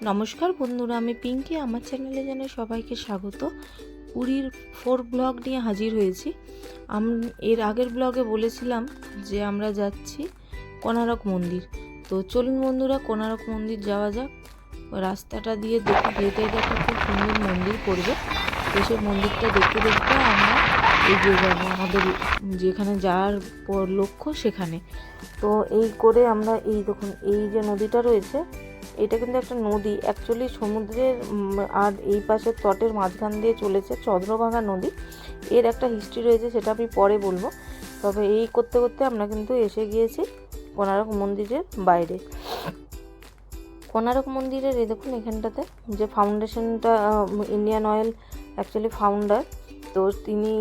নমস্কার বন্ধুরা, আমি পিঙ্কি। আমার চ্যানেলে জানাই সবাইকে স্বাগত। পুরীর 4 ব্লগ নিয়ে হাজির হয়েছি। এর আগের ব্লগে বলেছিলাম যে আমরা যাচ্ছি কোণারক মন্দির। তো চলুন বন্ধুরা, কোণারক মন্দির যাওয়া যাক। রাস্তাটা দিয়ে দেখি হেঁটে দেখো খুব সুন্দর মন্দির পড়বে। তো সেই মন্দিরটা দেখতে দেখতে আমরা এগিয়ে যাবো আমাদের যেখানে যাওয়ার লক্ষ্য সেখানে। তো এই করে আমরা এই দেখুন, এই যে নদীটা রয়েছে, এটা কিন্তু একটা নদী অ্যাকচুয়ালি সমুদ্রের আর এই পাশের তটের মাঝখান দিয়ে চলেছে চন্দ্রভাগা নদী। এর একটা হিস্ট্রি রয়েছে, সেটা আমি পরে বলবো। তবে এই করতে করতে আমরা কিন্তু এসে গিয়েছি কোণারক মন্দিরের বাইরে। কোণারক মন্দিরের এই দেখুন এখানটাতে যে ফাউন্ডেশনটা, ইন্ডিয়ান অয়েল অ্যাকচুয়ালি ফাউন্ডার, তো তিনি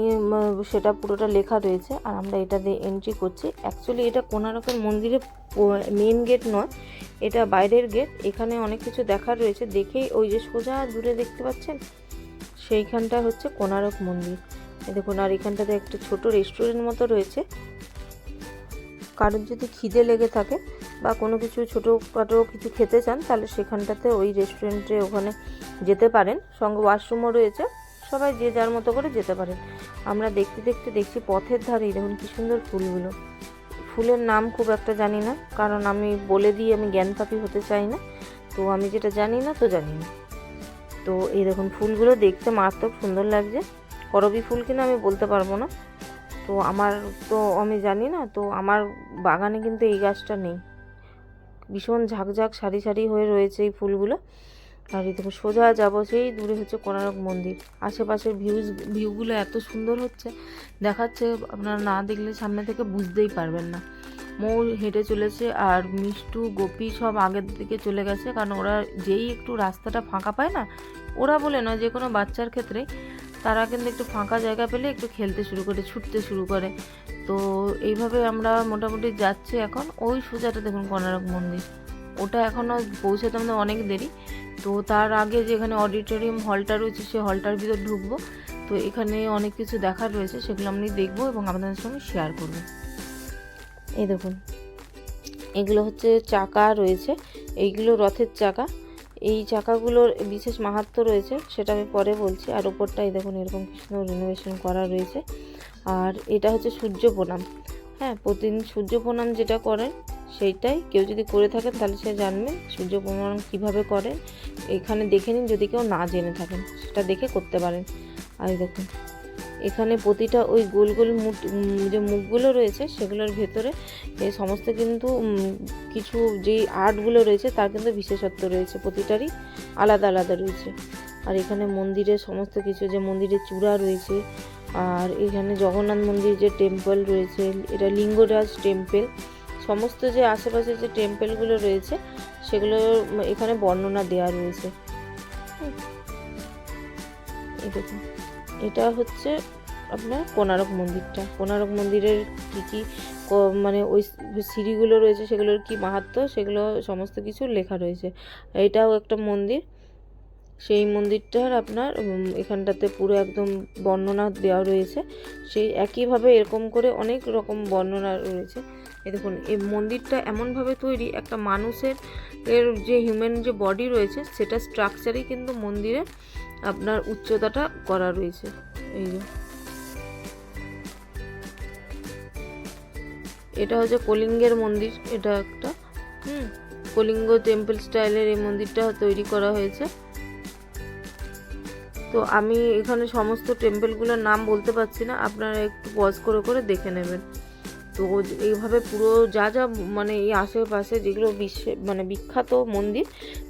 সেটা পুরোটা লেখা রয়েছে। আর আমরা এটা দিয়ে এন্ট্রি করছি। অ্যাকচুয়ালি এটা কোণারকের মন্দিরে মেন গেট নয়, এটা বাইরের গেট। এখানে অনেক কিছু দেখার রয়েছে। দেখেই ওই যে সোজা দূরে দেখতে পাচ্ছেন, সেইখানটা হচ্ছে কোণারক মন্দির। দেখুন, আর এখানটাতে একটা ছোট রেস্টুরেন্ট মতো রয়েছে। কারোর যদি খিদে লেগে থাকে বা কোনো কিছু ছোটোখাটো কিছু খেতে চান, তাহলে সেখানটাতে ওই রেস্টুরেন্টে ওখানে যেতে পারেন। সঙ্গে ওয়াশরুমও রয়েছে, সবাই যে যার মতো করে যেতে পারেন। আমরা দেখতে দেখতে দেখছি পথের ধারেই দেখুন কী সুন্দর ফুলগুলো। ফুলের নাম খুব একটা জানি না, কারণ আমি বলে দিই আমি জ্ঞানপাপী হতে চাই না। তো আমি যেটা জানি না তো জানি না। তো এই দেখুন ফুলগুলো দেখতে মারাত্মক সুন্দর লাগছে। করবী ফুল কিনা আমি বলতে পারবো না, তো আমি জানি না। তো আমার বাগানে কিন্তু এই গাছটা নেই। ভীষণ ঝাঁকঝাঁক সারি সারি হয়ে রয়েছে এই ফুলগুলো। আর এই দেখো সোজা যাবো, সেই দূরে হচ্ছে কোণারক মন্দির। আশেপাশের ভিউগুলো এত সুন্দর হচ্ছে, দেখাচ্ছে, আপনারা না দেখলে সামনে থেকে বুঝতেই পারবেন না। মৌ হেঁটে চলেছে আর মিষ্টু গোপী সব আগের দিকে চলে গেছে, কারণ ওরা যেই একটু রাস্তাটা ফাঁকা পায় না, ওরা বলে না, যে কোনো বাচ্চার ক্ষেত্রে তারা কিন্তু একটু ফাঁকা জায়গা পেলে একটু খেলতে শুরু করে, ছুটতে শুরু করে। তো এইভাবে আমরা মোটামুটি যাচ্ছি এখন। ওই সোজাটা দেখুন কোণারক মন্দির, ওটা এখনও পৌঁছাতে আমাদের অনেক দেরি। তো তার আগে যেখানে অডিটোরিয়াম হলটা রয়েছে, সেই হলটার ভিতর ঢুকবো। তো এখানে অনেক কিছু দেখার রয়েছে, সেগুলো আমি দেখবো এবং আপনাদের সঙ্গে শেয়ার করব। এই দেখুন, এগুলো হচ্ছে চাকা রয়েছে, এইগুলো রথের চাকা। এই চাকাগুলোর বিশেষ মাহাত্ম্য রয়েছে, সেটা আমি পরে বলছি। আর ওপরটাই দেখুন এরকম কি সুন্দর রিনোভেশন করা রয়েছে। আর এটা হচ্ছে সূর্য প্রণাম। হ্যাঁ, প্রতিদিন সূর্য প্রণাম যেটা করেন সেইটাই, কেউ যদি করে থাকেন তাহলে সে জানবেন সূর্য প্রণাম কীভাবে করেন। এখানে দেখে নিন, যদি কেউ না জেনে থাকেন সেটা দেখে করতে পারেন। আর দেখুন এখানে প্রতিটা ওই গোল গোল যে মুখগুলো রয়েছে, সেগুলোর ভেতরে এই সমস্ত কিন্তু কিছু যেই আর্টগুলো রয়েছে তার কিন্তু বিশেষত্ব রয়েছে, প্রতিটারই আলাদা আলাদা রয়েছে। আর এখানে মন্দিরের সমস্ত কিছু, যে মন্দিরের চূড়া রয়েছে, আর এখানে জগন্নাথ মন্দির যে টেম্পল রয়েছে, এটা লিঙ্গরাজ টেম্পল, সমস্ত যে আশেপাশে যে টেম্পলগুলো রয়েছে সেগুলো এখানে বর্ণনা দেওয়া রয়েছে। এই দেখুন, এটা হচ্ছে আপনার কোণারক মন্দিরটা। কোণারক মন্দিরের কী কী মানে ওই সিঁড়িগুলো রয়েছে, সেগুলোর কি মাহাত্ম্য, সেগুলো সমস্ত কিছু লেখা রয়েছে। এটাও একটা মন্দির। সেই মন্দিরটার আপনার এখানটাতে পুরো একদম বর্ণনা দেওয়া রয়েছে। সেই একইভাবে এরকম করে অনেক রকম বর্ণনা রয়েছে। এই দেখুন, এই মন্দিরটা এমনভাবে তৈরি, একটা মানুষের যে হিউম্যান যে বডি রয়েছে, সেটা স্ট্রাকচারেই কিন্তু মন্দিরে আপনার উচ্চতাটা করা রয়েছে। এই যে এটা হচ্ছে কলিঙ্গের মন্দির, এটা একটা কলিঙ্গ টেম্পল স্টাইলের এই মন্দিরটা তৈরি করা হয়েছে। তো আমি এখানে সমস্ত টেম্পলগুলোর নাম বলতে পারছি না, আপনারা একটু পজ করে করে দেখে নেবেন। তো এইভাবে পুরো যা যা মানে এই আশেপাশে যেগুলো মানে বিখ্যাত মন্দির,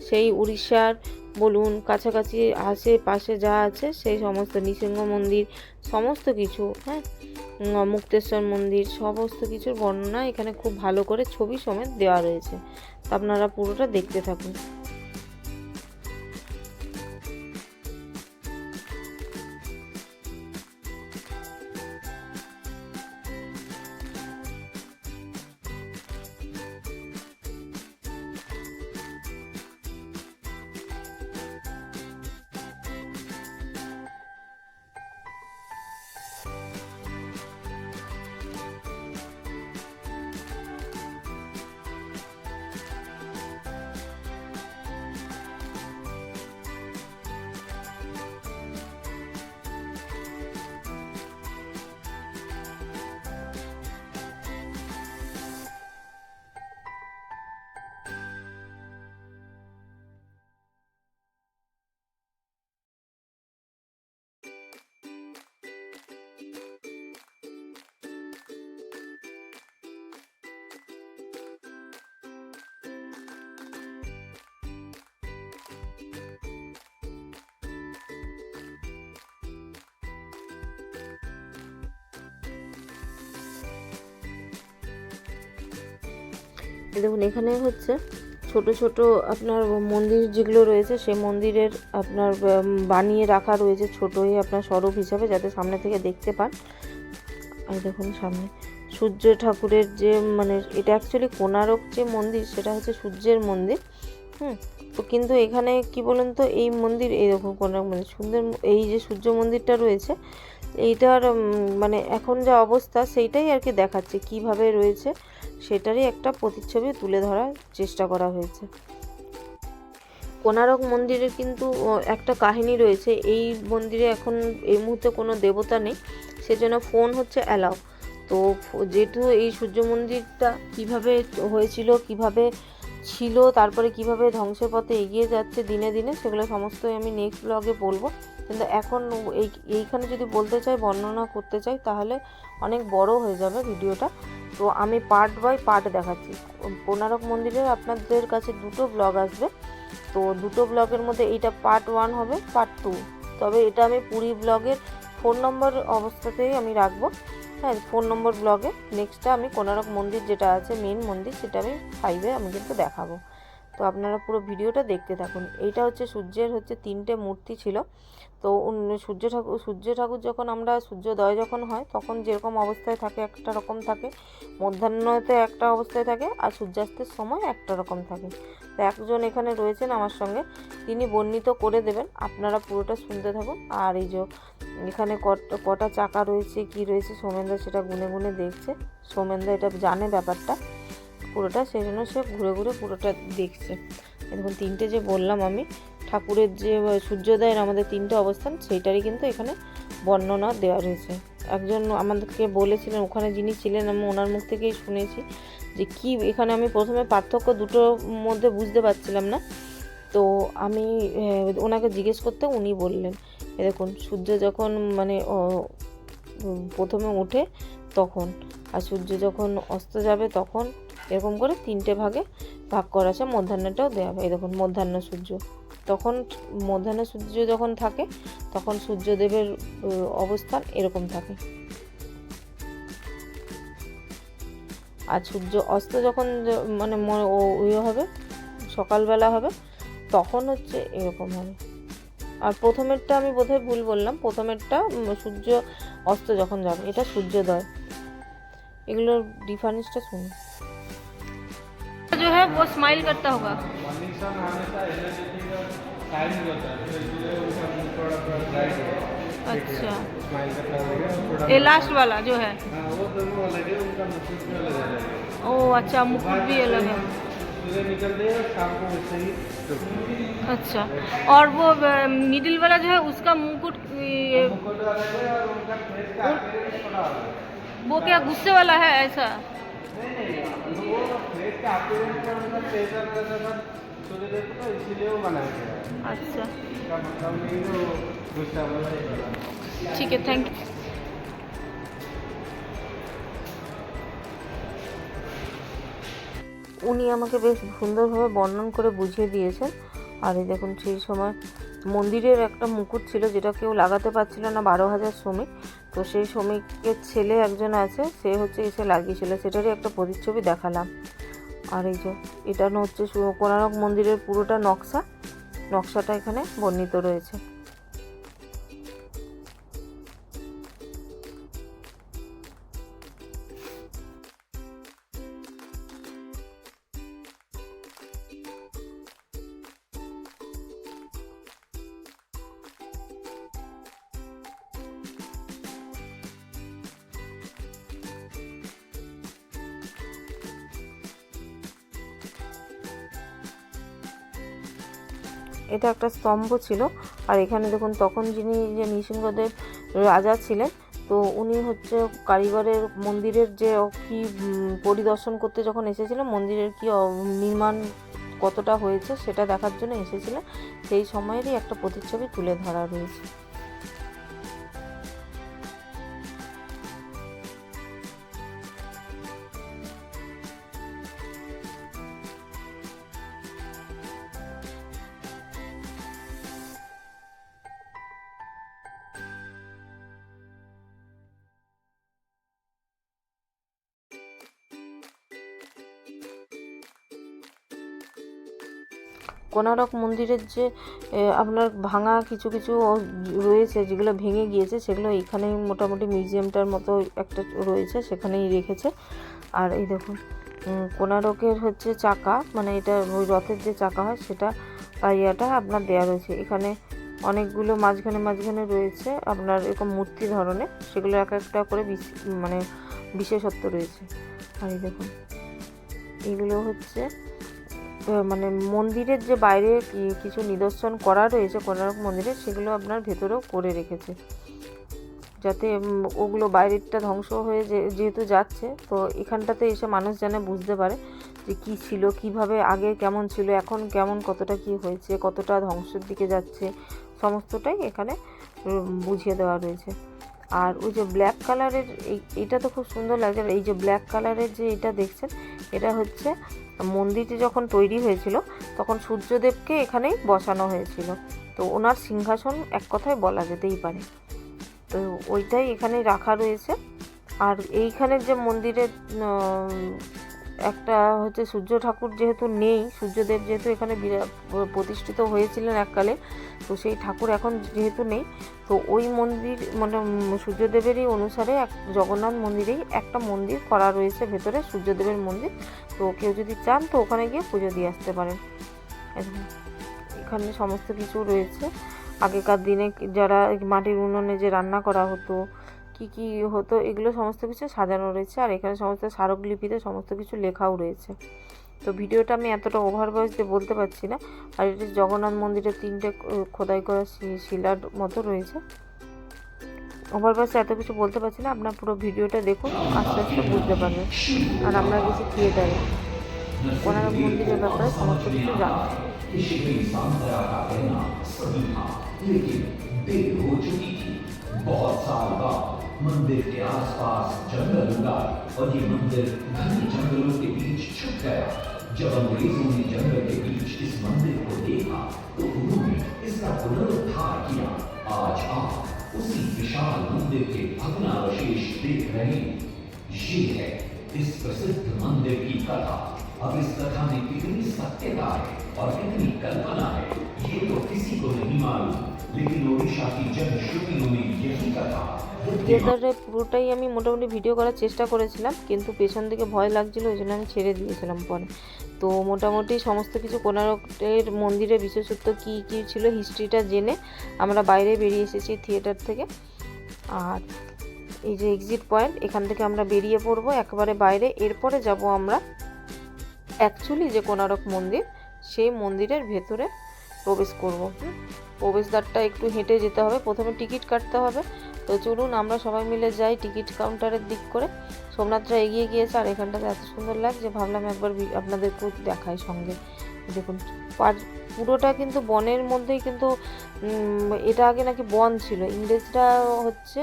সেই উড়িষ্যার বলুন, কাছাকাছি আশেপাশে যা আছে সেই সমস্ত, নৃসিংহ মন্দির, সমস্ত কিছু, হ্যাঁ, মুক্তেশ্বর মন্দির, সমস্ত কিছুর বর্ণনা এখানে খুব ভালো করে ছবি সমেত দেওয়া রয়েছে। তো আপনারা পুরোটা দেখতে থাকুন। দেখুন এখানে হচ্ছে ছোট ছোট আপনার মন্দির যেগুলো রয়েছে সেই মন্দিরের আপনার বানিয়ে রাখা রয়েছে ছোটোই আপনার স্বরূপ হিসাবে, যাতে সামনে থেকে দেখতে পান। আর দেখুন সামনে সূর্য ঠাকুরের যে মানে এটা অ্যাকচুয়ালি কোণারক যে মন্দির সেটা হচ্ছে সূর্যের মন্দির। তো কিন্তু এখানে কি বলুন তো, এই মন্দির এইরকম কোণারক মন্দির সুন্দর, এই যে সূর্য মন্দিরটা রয়েছে এইটার মানে এখন যা অবস্থা সেইটাই আর কি দেখাচ্ছে কিভাবে রয়েছে, সেটারই একটা প্রতিচ্ছবি তুলে ধরার চেষ্টা করা হয়েছে। কোণারক মন্দিরের কিন্তু একটা কাহিনী রয়েছে। এই মন্দিরে এখন এই মুহূর্তে কোনো দেবতা নেই, সেজন্য ফোন হচ্ছে অ্যালাউ। তো যেহেতু এই সূর্য মন্দিরটা কিভাবে হয়েছিল, কিভাবে ছিল, তারপরে কিভাবে ধ্বংসের পথে এগিয়ে যাচ্ছে দিনে দিনে, সেগুলো সমস্তই আমি নেক্সট ব্লগে বলবো। কিন্তু এখন এইখানে যদি বলতে চাই, বর্ণনা করতে চাই, তাহলে অনেক বড় হয়ে যাবে ভিডিওটা। তো আমি পার্ট বাই পার্ট দেখাচ্ছি। কোণারক মন্দিরের আপনাদের কাছে দুটো ব্লগ আসবে, তো দুটো ব্লগের মধ্যে এইটা পার্ট 1 হবে, পার্ট 2। তবে এটা আমি পুরী ব্লগের 4 নম্বর অবস্থাতেই আমি রাখবো। হ্যাঁ, 4 নম্বর ব্লগে নেক্সটটা আমি কোণারক মন্দির যেটা আছে মেন মন্দির, সেটা আমি 5-এ আমি কিন্তু দেখাবো। তো আপনারা পুরো ভিডিওটা দেখতে থাকুন। এইটা হচ্ছে সূর্যের হচ্ছে 3টে মূর্তি ছিল। তো সূর্য ঠাকুর যখন আমরা সূর্যোদয় যখন হয় তখন যেরকম অবস্থায় থাকে একটা রকম থাকে, মধ্যাহ্নতে একটা অবস্থায় থাকে, আর সূর্যাস্তের সময় একটা রকম থাকে। তো একজন এখানে রয়েছেন আমার সঙ্গে, তিনি বর্ণিত করে দেবেন, আপনারা পুরোটা শুনতে থাকুন। আর এই যে এখানে কটা চাকা রয়েছে কি রয়েছে সোমেনদা সেটা গুনে গুনে দেখছে। সোমেনদা এটা জানে ব্যাপারটা পুরোটা, সেই জন্য সে ঘুরে ঘুরে পুরোটা দেখছে। এখন 3টে যে বললাম আমি ঠাকুরের যে সূর্যোদয়ের আমাদের 3টে অবস্থান, সেইটারই কিন্তু এখানে বর্ণনা দেওয়া রয়েছে। একজন আমাদেরকে বলেছিলেন, ওখানে যিনি ছিলেন, আমি ওনার মুখ থেকেই শুনেছি যে কি এখানে আমি প্রথমে পার্থক্য দুটোর মধ্যে বুঝতে পারছিলাম না। তো আমি ওনাকে জিজ্ঞেস করতে উনি বললেন, দেখুন সূর্য যখন মানে প্রথমে ওঠে তখন, আর সূর্য যখন অস্ত যাবে তখন, এরকম করে 3টে ভাগে ভাগ করা আছে। মধ্যাহ্নটাও দেওয়া হবে। এই দেখুন মধ্যাহ্ন সূর্য, তখন মধ্যাহ্ন সূর্য যখন থাকে তখন সূর্যদেবের অবস্থান এরকম থাকে, আর সূর্য অস্ত যখন মানে ইয়ে হবে সকালবেলা হবে তখন হচ্ছে এরকম হবে। আর প্রথমেরটা আমি বোধহয় ভুল বললাম, প্রথমেরটা সূর্য অস্ত যখন যাবে, এটা সূর্যোদয়। এগুলোর ডিফারেন্সটা শুনুন। जो है वो स्माइल करता होगा। अच्छा, ये लास्ट वाला जो है ओ अच्छा, मुकुट भी अलग है। अच्छा, और वो मिडिल वाला जो है उसका मुकुट वो क्या गुस्से वाला है ऐसा? अच्छा ठीक है, थैंक यू। উনি আমাকে বেশ সুন্দরভাবে বর্ণন করে বুঝিয়ে দিয়েছেন। আর এই দেখুন সেই সময় মন্দিরের একটা মুকুট ছিল যেটা কেউ লাগাতে পারছিল না, 12,000 শ্রমিক। তো সেই শ্রমিকের ছেলে একজন আছে, সে হচ্ছে এসে লাগিয়েছিল, সেটারই একটা প্রতিচ্ছবি দেখালাম। আর এই যে এটা হচ্ছে কোণারক মন্দিরের পুরোটা নকশাটা এখানে বর্ণিত রয়েছে। এটা একটা স্তম্ভ ছিল। আর এখানে দেখুন তখন যিনি যে নৃসিংহদেব রাজা ছিলেন, তো উনি হচ্ছে কারিগরের মন্দিরের যে কি পরিদর্শন করতে যখন এসেছিলেন, মন্দিরের কি নির্মাণ কতটা হয়েছে সেটা দেখার জন্য এসেছিলেন, সেই সময়েরই একটা প্রতিচ্ছবি তুলে ধরা রয়েছে। কোণারক মন্দিরের যে আপনার ভাঙা কিছু কিছু রয়েছে, যেগুলো ভেঙে গিয়েছে, সেগুলো এখানেই মোটামুটি মিউজিয়ামটার মতো একটা রয়েছে, সেখানেই রেখেছে। আর এই দেখুন কোণারকের হচ্ছে চাকা, মানে এটা ওই রথের যে চাকা হয় সেটা পাইয়াটা আপনার দেওয়া রয়েছে। এখানে অনেকগুলো মাঝখানে রয়েছে আপনার এরকম মূর্তি ধরনের, সেগুলো এক একটা করে মানে বিশেষত্ব রয়েছে। আর এই দেখুন এগুলো হচ্ছে মানে মন্দিরের যে বাইরে কিছু নিদর্শন করা রয়েছে কোণারক মন্দিরে, সেগুলো আপনার ভেতরেও করে রেখেছে, যাতে ওগুলো বাইরেরটা ধ্বংস হয়ে যেহেতু যাচ্ছে, তো এখানটাতে এসে মানুষ যেন বুঝতে পারে যে কী ছিল, কিভাবে আগে কেমন ছিল, এখন কেমন, কতটা কি হয়েছে, কতটা ধ্বংসের দিকে যাচ্ছে, সমস্তটাই এখানে বুঝিয়ে দেওয়া রয়েছে। আর ওই যে ব্ল্যাক কালারের এইটা তো খুব সুন্দর লাগছে। এই যে ব্ল্যাক কালারের যে এটা দেখছেন, এটা হচ্ছে মন্দিরটি যখন তৈরি হয়েছিল তখন সূর্যদেবকে এখানেই বসানো হয়েছিল, তো ওনার সিংহাসন এক কথায় বলা যেতেই পারে। তো ওইটাই এখানে রাখা রয়েছে। আর এইখানের যে মন্দিরের একটা হচ্ছে সূর্য ঠাকুর যেহেতু নেই, সূর্যদেব যেহেতু এখানে প্রতিষ্ঠিত হয়েছিলেন এককালে, তো সেই ঠাকুর এখন যেহেতু নেই, তো ওই মন্দির মানে সূর্যদেবেরই অনুসারে জগন্নাথ মন্দিরেই একটা মন্দির করা রয়েছে ভেতরে, সূর্যদেবের মন্দির। তো কেউ যদি চান তো ওখানে গিয়ে পুজো দিয়ে আসতে পারেন। এখানে সমস্ত কিছু রয়েছে, আগেকার দিনে যারা মাটির উনুনে যে রান্না করা হতো, কি হতো, এগুলো সমস্ত কিছু সাজানো রয়েছে। আর এখানে সমস্ত স্মারকলিপিতে সমস্ত কিছু লেখাও রয়েছে। তো ভিডিওটা আমি এতটা ওভার ভয়েস দিয়ে বলতে পারছি না। আর এটি জগন্নাথ মন্দিরের 3টে খোদাই করা শিলার মতো রয়েছে। ওভার ভয়েসে এত কিছু বলতে পারছি না, আপনার পুরো ভিডিওটা দেখুন, আস্তে আস্তে বুঝতে পারবেন। আর আমরা গেছি থিয়েটারে, কোণারক মন্দিরের ব্যাপারে সমস্ত কিছু জানবো। बहुत साल बाद मंदिर के आसपास जंगल उगा और ये मंदिर घने जंगलों के बीच छुप गया। जब अंग्रेजों ने जंगल के बीच इस मंदिर को देखा तो उन्होंने इसका पुनरुद्धार किया। आज आप उसी विशाल मंदिर के भग्नावशेष देख रहे हैं। ये है इस प्रसिद्ध मंदिर की कथा। अब इस कथा में कितनी सत्यता है और कितनी कल्पना है, ये तो किसी को नहीं मालूम, लेकिन ओडिशा की जनश्रुतियों में यही कथा। থিয়েটারে পুরোটাই আমি মোটামুটি ভিডিও করার চেষ্টা করেছিলাম, কিন্তু পেছন দিকে ভয় লাগছিল, ওই জন্য আমি ছেড়ে দিয়েছিলাম পরে। তো মোটামুটি সমস্ত কিছু কোণারকের মন্দিরের বিশেষত্ব কী কী ছিল, হিস্ট্রিটা জেনে আমরা বাইরে বেরিয়ে এসেছি থিয়েটার থেকে। আর এই যে এক্সিট পয়েন্ট, এখান থেকে আমরা বেরিয়ে পড়বো একেবারে বাইরে। এরপরে যাব আমরা অ্যাকচুয়ালি যে কোণারক মন্দির, সেই মন্দিরের ভেতরে প্রবেশ করব। প্রবেশদ্বারটা একটু হেঁটে যেতে হবে, প্রথমে টিকিট কাটতে হবে। তো চলুন আমরা সবাই মিলে যাই টিকিট কাউন্টারের দিক করে। সোমনাথরা এগিয়ে গিয়েছে, আর এখানটাতে এত সুন্দর লাগছে, ভাবলাম একবার আপনাদেরকেও দেখাই সঙ্গে। দেখুন পুরোটা কিন্তু বনের মধ্যেই, কিন্তু এটা আগে নাকি বন ছিল। ইংরেজরা হচ্ছে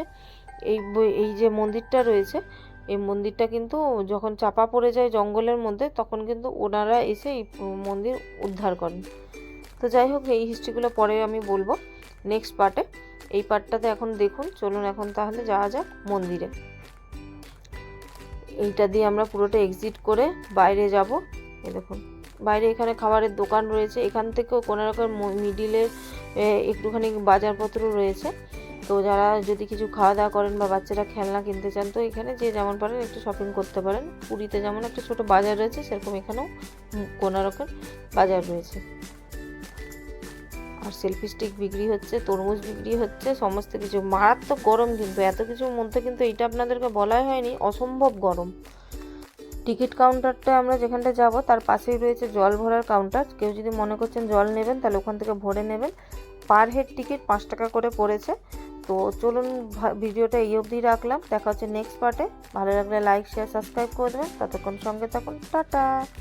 এই যে মন্দিরটা রয়েছে, এই মন্দিরটা কিন্তু যখন চাপা পড়ে যায় জঙ্গলের মধ্যে, তখন কিন্তু ওনারা এসে এই মন্দির উদ্ধার করেন। তো যাই হোক, এই হিস্ট্রিগুলো পরে আমি বলবো নেক্সট পার্টে। এই পার্টটাতে এখন দেখুন, চলুন এখন তাহলে যাওয়া যাক মন্দিরে। এইটা দিয়ে আমরা পুরোটা এক্সিট করে বাইরে যাব। এই দেখুন বাইরে এখানে খাবারের দোকান রয়েছে, এখান থেকেও কোনোরকম মিডিলে একটুখানি বাজারপত্র রয়েছে। তো যারা যদি কিছু খাওয়া দাওয়া করেন বা বাচ্চারা খেলনা কিনতে চান, তো এখানে যে যেমন পারেন একটু শপিং করতে পারেন। পুরীতে যেমন একটা ছোট বাজার রয়েছে, সেরকম এখানেও কোনোরকম বাজার রয়েছে। আর সেলফি স্টিক বিক্রি হচ্ছে, তরমুজ বিক্রি হচ্ছে, সমস্ত কিছু। মারাত্মক গরম, কিন্তু এত কিছুর মধ্যে কিন্তু এইটা আপনাদেরকে বলাই হয়নি, অসম্ভব গরম। টিকিট কাউন্টারটা আমরা যেখানটা যাব তার পাশেই রয়েছে জল ভরার কাউন্টার। কেউ যদি মনে করছেন জল নেবেন, তাহলে ওখান থেকে ভরে নেবেন। পার হেড টিকিট 5 টাকা করে পড়েছে। তো চলুন ভিডিওটা এই অবধি রাখলাম, দেখা হচ্ছে নেক্সট পার্টে। ভালো লাগলে লাইক, শেয়ার, সাবস্ক্রাইব করে দেবেন। ততক্ষণ সঙ্গে থাকুন, টাটা।